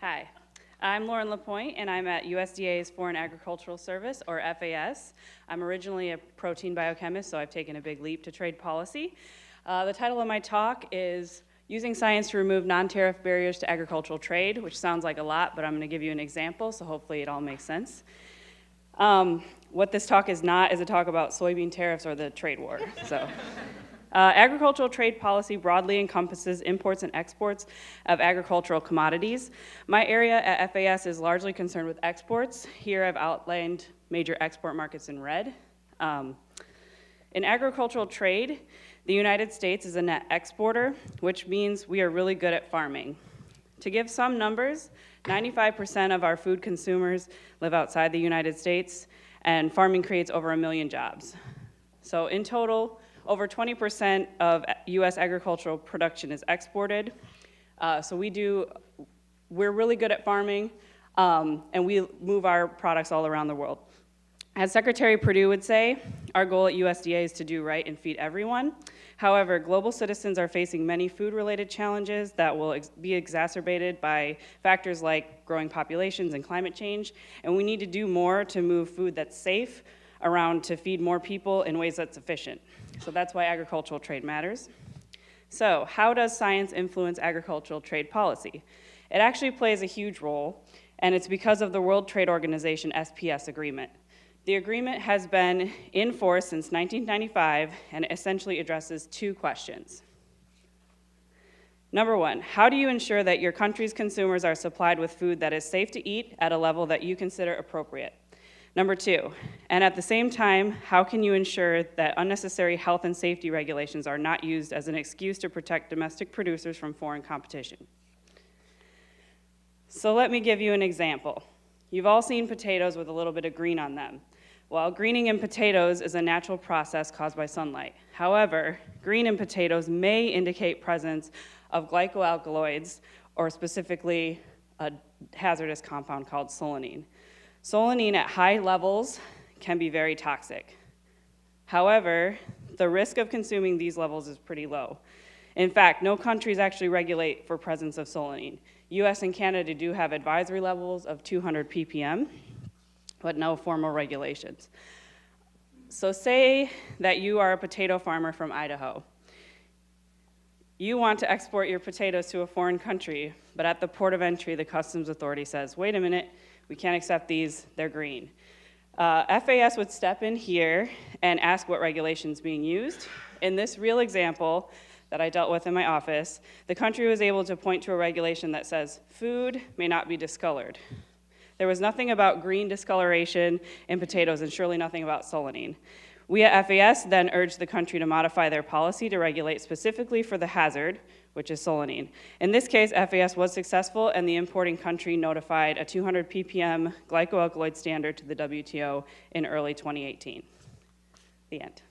Hi, I'm Loren LaPointe, and I'm at USDA's Foreign Agricultural Service, or FAS. I'm originally a protein biochemist, so I've taken a big leap to trade policy. The title of my talk is Using Science to Remove Non-Tariff Barriers to Agricultural Trade, which sounds like a lot, but I'm going to give you an example, so hopefully it all makes sense. What this talk is not is a talk about soybean tariffs or the trade war. Agricultural trade policy broadly encompasses imports and exports of agricultural commodities. My area at FAS is largely concerned with exports. Here I've outlined major export markets in red. In agricultural trade, the United States is a net exporter, which means we are really good at farming. To give some numbers, 95% of our food consumers live outside the United States, and farming creates over 1 million jobs. So in total, over 20% of US agricultural production is exported. We're really good at farming, and we move our products all around the world. As Secretary Perdue would say, our goal at USDA is to do right and feed everyone. However, global citizens are facing many food-related challenges that will be exacerbated by factors like growing populations and climate change, and we need to do more to move food that's safe around to feed more people in ways that's efficient. So that's why agricultural trade matters. So how does science influence agricultural trade policy? It actually plays a huge role, and it's because of the World Trade Organization SPS agreement. The agreement has been in force since 1995 and essentially addresses two questions. Number one, how do you ensure that your country's consumers are supplied with food that is safe to eat at a level that you consider appropriate? Number two, and at the same time, how can you ensure that unnecessary health and safety regulations are not used as an excuse to protect domestic producers from foreign competition? So let me give you an example. You've all seen potatoes with a little bit of green on them. Well, greening in potatoes is a natural process caused by sunlight. However, green in potatoes may indicate presence of glycoalkaloids, or specifically a hazardous compound called solanine. Solanine at high levels can be very toxic. However, the risk of consuming these levels is pretty low. In fact, no countries actually regulate for presence of solanine. US and Canada do have advisory levels of 200 ppm, but no formal regulations. So say that you are a potato farmer from Idaho. You want to export your potatoes to a foreign country, but at the port of entry, the customs authority says, wait a minute, we can't accept these, they're green. FAS would step in here and ask what regulation's being used. In this real example that I dealt with in my office, the country was able to point to a regulation that says food may not be discolored. There was nothing about green discoloration in potatoes and surely nothing about solanine. We at FAS then urged the country to modify their policy to regulate specifically for the hazard, which is solanine. In this case, FAS was successful, and the importing country notified a 200 ppm glycoalkaloid standard to the WTO in early 2018. The end.